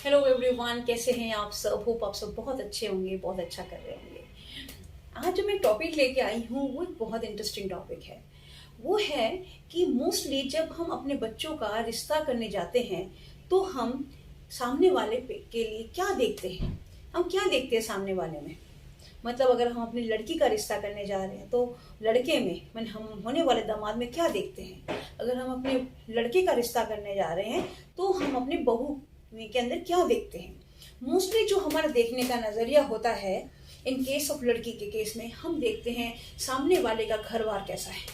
Hello everyone, कैसे हैं आप सब? होप आप सब बहुत अच्छे होंगे, बहुत अच्छा कर रहे होंगे। आज जो मैं टॉपिक लेके आई हूँ वो एक बहुत इंटरेस्टिंग टॉपिक है। वो है कि मोस्टली जब हम अपने बच्चों का रिश्ता करने जाते हैं तो हम सामने वाले के लिए क्या देखते हैं। हम क्या देखते हैं सामने वाले में? मतलब अगर हम अपनी लड़की का रिश्ता करने जा रहे हैं तो लड़के में मैंने हम होने वाले दामाद में क्या देखते हैं। अगर हम अपने लड़के का रिश्ता करने जा रहे हैं तो हम अपनी बहू के अंदर क्या देखते हैं। मोस्टली जो हमारा देखने का नजरिया होता है, इन केस ऑफ लड़की के केस में हम देखते हैं सामने वाले का घर बार कैसा है,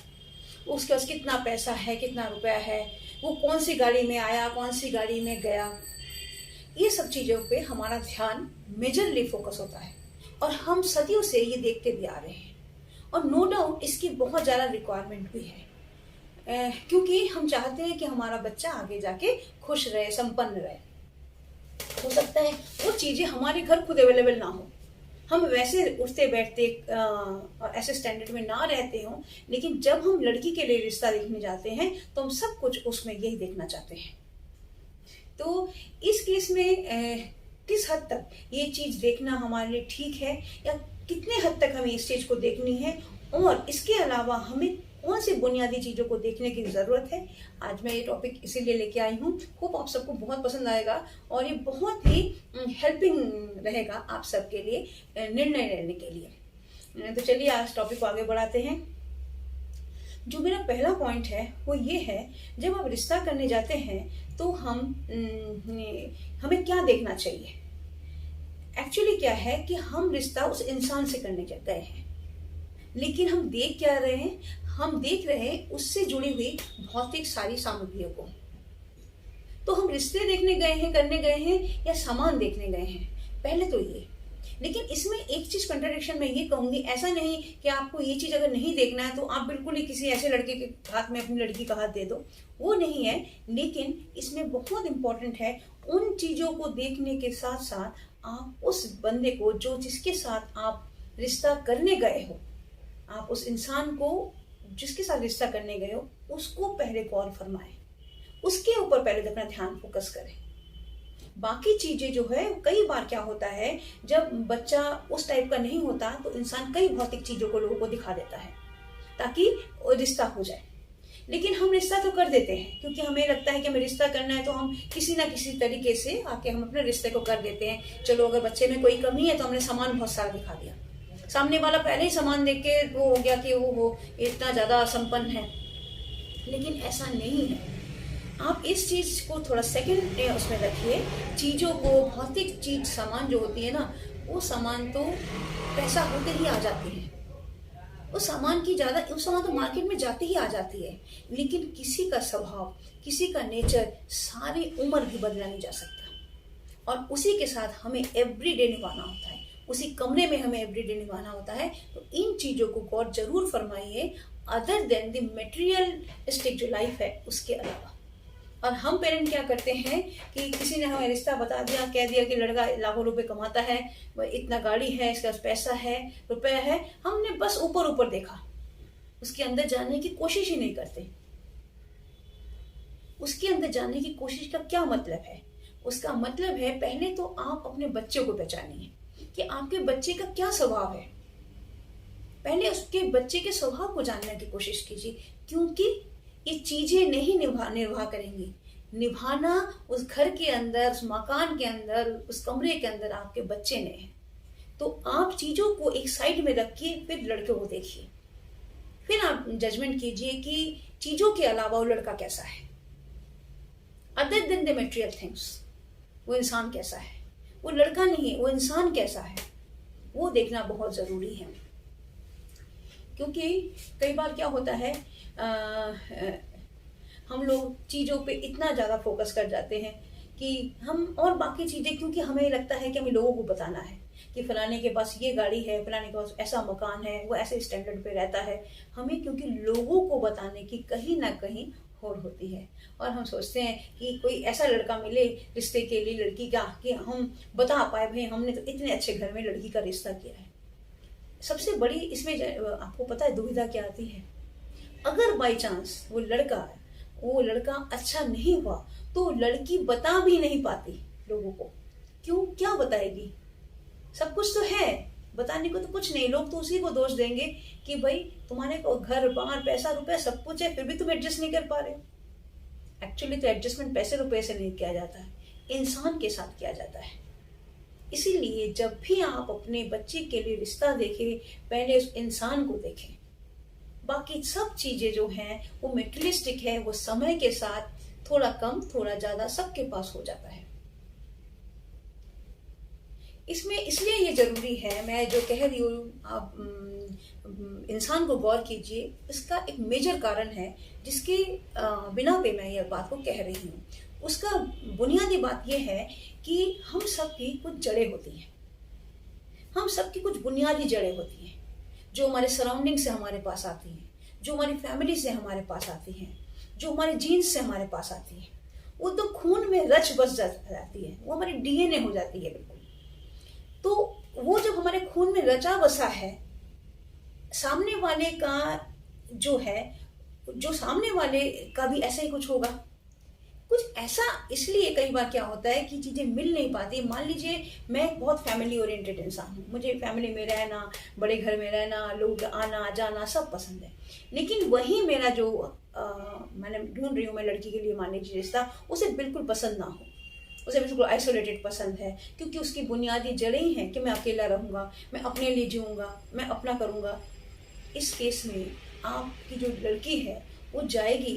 उसके पास कितना पैसा है, कितना रुपया है, वो कौन सी गाड़ी में आया, कौन सी गाड़ी में गया। ये सब चीजों पे हमारा ध्यान मेजरली फोकस होता है और हम सदियों से ये देखते भी आ रहे हैं। और नो डाउट इसकी बहुत ज़्यादा रिक्वायरमेंट भी है, क्योंकि हम चाहते हैं कि हमारा बच्चा आगे जाके खुश रहे, संपन्न रहे। हो सकता है वो चीज़ें हमारे घर खुद अवेलेबल ना हो, हम वैसे उठते बैठते ऐसे स्टैंडर्ड में ना रहते हों, लेकिन जब हम लड़की के लिए रिश्ता देखने जाते हैं तो हम सब कुछ उसमें यही देखना चाहते हैं। तो इस केस में किस हद तक ये चीज देखना हमारे लिए ठीक है या कितने हद तक हमें इस चीज को देखनी है, और इसके अलावा हमें कौन सी बुनियादी चीजों को देखने की जरूरत है, आज मैं ये टॉपिक इसीलिए लेके आई हूँ। होप आप सबको बहुत पसंद आएगा और ये बहुत ही हेल्पिंग रहेगा आप सबके लिए निर्णय लेने के लिए। तो चलिए आज टॉपिक को आगे बढ़ाते हैं। जो मेरा पहला पॉइंट है वो ये है, जब आप रिश्ता करने जाते हैं तो हमें क्या देखना चाहिए। एक्चुअली क्या है कि हम रिश्ता उस इंसान से करने गए हैं, लेकिन हम देख क्या रहे हैं, हम देख रहे हैं उससे जुड़ी हुई भौतिक सारी सामग्रियों को। तो हम रिश्ते देखने गए हैं, करने गए हैं, या सामान देखने गए हैं, पहले तो ये। लेकिन इसमें एक चीज कंट्राडिक्शन मैं ये कहूंगी, ऐसा नहीं कि आपको ये चीज अगर नहीं देखना है तो आप बिल्कुल ही किसी ऐसे लड़के के हाथ में अपनी लड़की का हाथ दे दो, वो नहीं है। लेकिन इसमें बहुत इंपॉर्टेंट है उन चीजों को देखने के साथ साथ आप उस बंदे को, जो जिसके साथ आप रिश्ता करने गए हो, आप उस इंसान को जिसके साथ रिश्ता करने गए हो उसको पहले गौर फरमाएं, उसके ऊपर पहले अपना ध्यान फोकस करें। बाकी चीजें जो है, कई बार क्या होता है जब बच्चा उस टाइप का नहीं होता तो इंसान कई भौतिक चीजों को लोगों को दिखा देता है ताकि रिश्ता हो जाए। लेकिन हम रिश्ता तो कर देते हैं क्योंकि हमें लगता है कि हमें रिश्ता करना है, तो हम किसी ना किसी तरीके से आके हम अपने रिश्ते को कर देते हैं। चलो अगर बच्चे में कोई कमी है तो हमने सामान बहुत सारा दिखा दिया, सामने वाला पहले ही सामान देख के वो हो गया कि वो इतना ज्यादा संपन्न है। लेकिन ऐसा नहीं है। आप इस चीज को थोड़ा सेकंड उसमें रखिए। चीजों को, भौतिक चीज सामान जो होती है ना, वो सामान तो पैसा होते ही आ जाती है, उस सामान की ज्यादा, उस सामान तो मार्केट में जाते ही आ जाती है। लेकिन किसी का स्वभाव, किसी का नेचर सारी उम्र भी बदला नहीं जा सकता, और उसी के साथ हमें एवरीडे निभाना होता है, उसी कमरे में हमें एवरीडे निभाना होता है। तो इन चीजों को गौर जरूर फरमाइए, अदर देन द मटेरियलिस्टिक जो लाइफ है उसके अलावा। और हम पेरेंट क्या करते हैं कि किसी ने हमें रिश्ता बता दिया, कह दिया कि लड़का लाखों रुपए कमाता है, वह इतना गाड़ी है, इसके पास पैसा है, रुपया है, हमने बस ऊपर ऊपर देखा, उसके अंदर जानने की कोशिश ही नहीं करते। उसके अंदर जानने की कोशिश का क्या मतलब है? उसका मतलब है पहले तो आप अपने बच्चे को पहचानिए कि आपके बच्चे का क्या स्वभाव है। पहले उसके बच्चे के स्वभाव को जानने की कोशिश कीजिए, क्योंकि ये चीजें नहीं निर्वाह करेंगी। निभाना उस घर के अंदर, उस मकान के अंदर, उस कमरे के अंदर आपके बच्चे ने है। तो आप चीजों को एक साइड में रखिए, फिर लड़के को देखिए, फिर आप जजमेंट कीजिए कि चीजों के अलावा वो लड़का कैसा है, other than the material things. वो इंसान कैसा है, वो लड़का नहीं है, वो इंसान कैसा है, वो देखना बहुत जरूरी है। क्योंकि कई बार क्या होता है, हम लोग चीज़ों पे इतना ज़्यादा फोकस कर जाते हैं कि हम, और बाकी चीज़ें, क्योंकि हमें लगता है कि हमें लोगों को बताना है कि फलाने के पास ये गाड़ी है, फलाने के पास ऐसा मकान है, वो ऐसे स्टैंडर्ड पे रहता है। हमें क्योंकि लोगों को बताने की कहीं ना कहीं होड़ होती है, और हम सोचते हैं कि कोई ऐसा लड़का मिले रिश्ते के लिए लड़की का कि हम बता पाए भाई हमने तो इतने अच्छे घर में लड़की का रिश्ता किया है। सबसे बड़ी इसमें आपको पता है दुविधा क्या आती है, अगर बाई चांस वो लड़का अच्छा नहीं हुआ तो लड़की बता भी नहीं पाती लोगों को क्यों, क्या बताएगी? सब कुछ तो है, बताने को तो कुछ नहीं। लोग तो उसी को दोष देंगे कि भाई तुम्हारे को घर बार पैसा रुपया सब कुछ है, फिर भी तुम एडजस्ट नहीं कर पा रहे हो। एक्चुअली तो एडजस्टमेंट पैसे रुपए से नहीं किया जाता है, इंसान के साथ किया जाता है। इसीलिए जब भी आप अपने बच्चे के लिए रिश्ता देखें, पहले उस इंसान को देखें। बाकी सब चीजें जो हैं वो मेटेरियलिस्टिक है, वो समय के साथ थोड़ा कम थोड़ा ज्यादा सबके पास हो जाता है। इसमें इसलिए ये जरूरी है, मैं जो कह रही हूँ आप इंसान को गौर कीजिए। इसका एक मेजर कारण है जिसके बिना पे मैं ये बात को कह रही हूँ। उसका बुनियादी बात यह है कि हम सब की कुछ जड़ें होती हैं, हम सब की कुछ बुनियादी जड़ें होती हैं जो हमारे सराउंडिंग से हमारे पास आती हैं, जो हमारी फैमिली से हमारे पास आती हैं, जो हमारे जीन्स से हमारे पास आती हैं। वो तो खून में रच बस जाती है, वो हमारी डीएनए हो जाती है बिल्कुल। तो वो जब हमारे खून में रचा बसा है, सामने वाले का जो है, जो सामने वाले का भी ऐसा ही कुछ होगा, कुछ ऐसा। इसलिए कई बार क्या होता है कि चीजें मिल नहीं पाती। मान लीजिए मैं बहुत फैमिली ओरिएंटेड इंसान हूँ, मुझे फैमिली में रहना, बड़े घर में रहना, लोग आना जाना सब पसंद है, लेकिन वही मेरा जो मैंने ढूंढ रही हूँ मैं लड़की के लिए मान लीजिए रिश्ता, उसे बिल्कुल पसंद ना हो, उसे बिल्कुल आइसोलेटेड पसंद है, क्योंकि उसकी बुनियादी जड़ें ही हैं कि मैं अकेला रहूंगा, मैं अपने लिए जीऊंगा, मैं अपना करूंगा। इस केस में आपकी जो लड़की है वो जाएगी,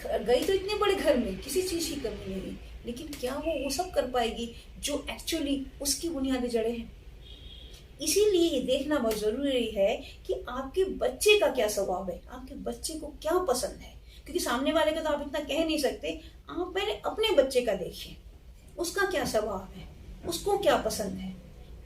गई तो इतने बड़े घर में, किसी चीज की कमी नहीं, लेकिन क्या वो सब कर पाएगी जो एक्चुअली उसकी बुनियादी जड़ें हैं? इसीलिए ये देखना बहुत जरूरी है कि आपके बच्चे का क्या स्वभाव है, आपके बच्चे को क्या पसंद है। क्योंकि सामने वाले का तो आप इतना कह नहीं सकते, आप पहले अपने बच्चे का देखिए, उसका क्या स्वभाव है, उसको क्या पसंद है,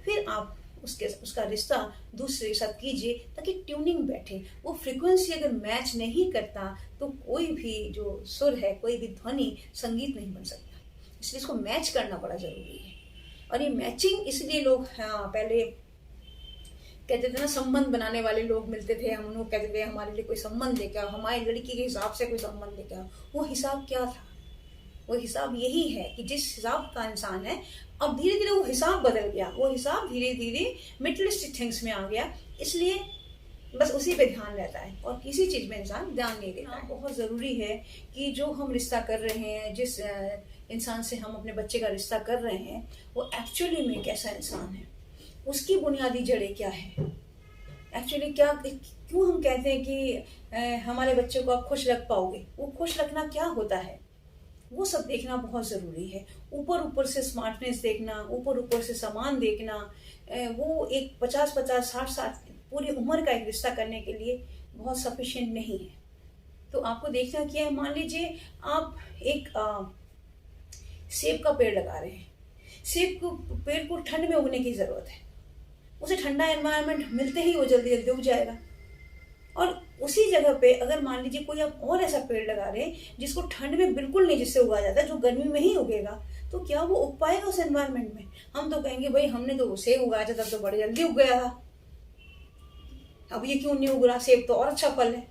फिर आप उसका रिश्ता दूसरे के साथ कीजिए ताकि ट्यूनिंग बैठे। वो फ्रीक्वेंसी अगर मैच नहीं करता तो कोई भी जो सुर है, कोई भी ध्वनि संगीत नहीं बन सकता। इसलिए इसको मैच करना बड़ा जरूरी है। और ये मैचिंग इसलिए लोग, हाँ पहले कहते थे ना, संबंध बनाने वाले लोग मिलते थे, हम लोग कहते थे हमारे लिए कोई संबंध लेके आओ, हमारी लड़की के हिसाब से कोई संबंध लेके आओ। वो हिसाब क्या था? वो हिसाब यही है कि जिस हिसाब का इंसान है, अब धीरे धीरे वो हिसाब बदल गया, वो हिसाब धीरे धीरे मेटेरियलिस्टिक थिंग्स में आ गया। इसलिए बस उसी पे ध्यान रहता है और किसी चीज में इंसान ध्यान नहीं देता। बहुत जरूरी है कि जो हम रिश्ता कर रहे हैं, जिस इंसान से हम अपने बच्चे का रिश्ता कर रहे हैं, वो एक्चुअली में कैसा इंसान है, उसकी बुनियादी जड़ें क्या है, एक्चुअली क्या, क्यों हम कहते हैं कि हमारे बच्चे को आप खुश रख पाओगे। वो खुश रखना क्या होता है, वो सब देखना बहुत ज़रूरी है। ऊपर ऊपर से स्मार्टनेस देखना, ऊपर ऊपर से सामान देखना, वो एक 50-50, 60-60 पूरी उम्र का एक रिश्ता करने के लिए बहुत सफिशिएंट नहीं है। तो आपको देखना क्या है, मान लीजिए आप एक सेब का पेड़ लगा रहे हैं, सेब को पेड़ को ठंड में उगने की ज़रूरत है, उसे ठंडा एनवायरनमेंट मिलते ही वो जल्दी जल्दी उग जाएगा। और उसी जगह पे अगर मान लीजिए कोई आप और ऐसा पेड़ लगा रहे हैं जिसको ठंड में बिल्कुल नहीं, जिससे उगाया जाता है, जो गर्मी में ही उगेगा, तो क्या वो उग पाएगा उस एनवायरनमेंट में? हम तो कहेंगे भाई हमने तो सेब उगाया था तब तो बड़े जल्दी उग गया था, अब ये क्यों नहीं उग रहा, सेब तो और अच्छा फल है।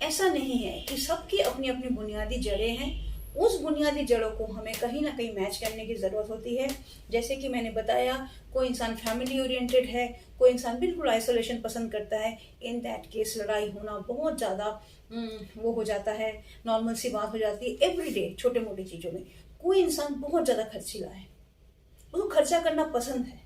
ऐसा नहीं है कि सबकी अपनी अपनी बुनियादी जड़ें हैं, उस बुनियादी जड़ों को हमें कहीं ना कहीं मैच करने की ज़रूरत होती है। जैसे कि मैंने बताया, कोई इंसान फैमिली ओरिएंटेड है, कोई इंसान बिल्कुल आइसोलेशन पसंद करता है। इन दैट केस लड़ाई होना बहुत ज़्यादा वो हो जाता है, नॉर्मल सी बात हो जाती है एवरीडे छोटे मोटी चीज़ों में। कोई इंसान बहुत ज़्यादा खर्चीला है, उसको खर्चा करना पसंद है,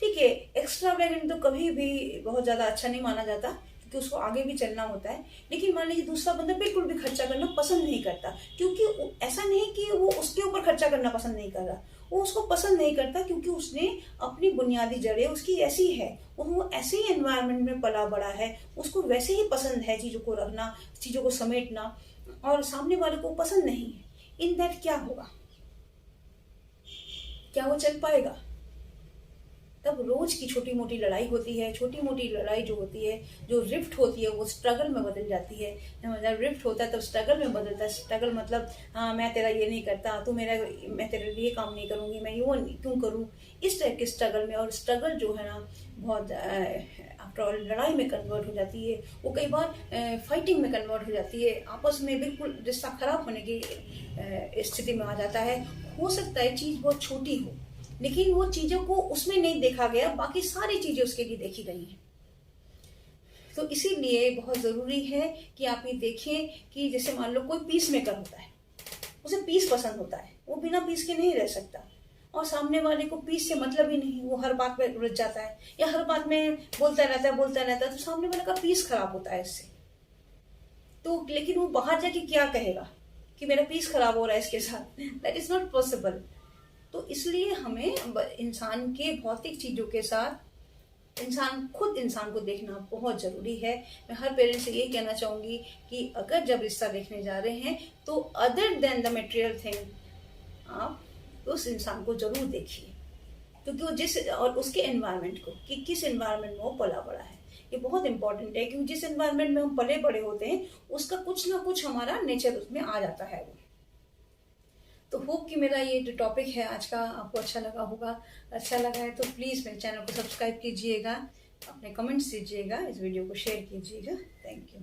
ठीक है, एक्स्ट्रावेगेंट तो कभी भी बहुत ज़्यादा अच्छा नहीं माना जाता क्योंकि उसको आगे भी चलना होता है। लेकिन मान लीजिए दूसरा बंदा बिल्कुल भी खर्चा करना पसंद नहीं करता, क्योंकि ऐसा नहीं कि वो उसके ऊपर खर्चा करना पसंद नहीं कर रहा, वो उसको पसंद नहीं करता क्योंकि उसने अपनी बुनियादी जड़ें उसकी ऐसी है, वो ऐसे ही एनवायरनमेंट में पला बड़ा है, उसको वैसे ही पसंद है चीज़ों को रखना, चीज़ों को समेटना, और सामने वाले को पसंद नहीं है। इन दैट क्या होगा, क्या वो चल पाएगा? तब रोज की छोटी मोटी लड़ाई होती है, छोटी मोटी लड़ाई जो होती है, जो रिफ्ट होती है, वो स्ट्रगल में बदल जाती है। जब रिफ्ट होता है तब स्ट्रगल में बदलता है। स्ट्रगल मतलब हाँ मैं तेरा ये नहीं करता, तू मेरा, मैं तेरे लिए काम नहीं करूँगी, मैं वो क्यों करूँ, इस टाइप के स्ट्रगल में। और स्ट्रगल जो है ना बहुत आफ्टर ऑल लड़ाई में कन्वर्ट हो जाती है, वो कई बार फाइटिंग में कन्वर्ट हो जाती है, आपस में बिल्कुल रिश्ता खराब होने की स्थिति में आ जाता है। हो सकता है चीज़ बहुत छोटी हो, लेकिन वो चीजों को उसमें नहीं देखा गया, बाकी सारी चीजें उसके लिए देखी गई हैं। तो इसीलिए बहुत जरूरी है कि आप ये देखें कि जैसे मान लो कोई पीस मेकर होता है, उसे पीस पसंद होता है, वो बिना पीस के नहीं रह सकता, और सामने वाले को पीस से मतलब ही नहीं, वो हर बात में उलझ जाता है या हर बात में बोलता रहता है, तो सामने वाले का पीस खराब होता है इससे। तो लेकिन वो बाहर जाके क्या कहेगा कि मेरा पीस खराब हो रहा है इसके साथ, दैट इज नॉट पॉसिबल। तो इसलिए हमें इंसान के भौतिक चीजों के साथ इंसान को देखना बहुत जरूरी है। मैं हर पेरेंट्स से ये कहना चाहूंगी कि अगर जब रिश्ता देखने जा रहे हैं तो other than the material thing आप उस इंसान को जरूर देखिए, क्योंकि वो जिस और उसके एनवायरनमेंट को, कि किस एनवायरनमेंट में वो पला बड़ा है, ये बहुत इंपॉर्टेंट है। क्योंकि जिस एनवायरनमेंट में हम पले बड़े होते हैं उसका कुछ ना कुछ हमारा नेचर उसमें आ जाता है वो। तो होप कि मेरा ये जो टॉपिक है आज का आपको अच्छा लगा होगा। अच्छा लगा है तो प्लीज़ मेरे चैनल को सब्सक्राइब कीजिएगा, अपने कमेंट्स दीजिएगा, इस वीडियो को शेयर कीजिएगा। Thank you.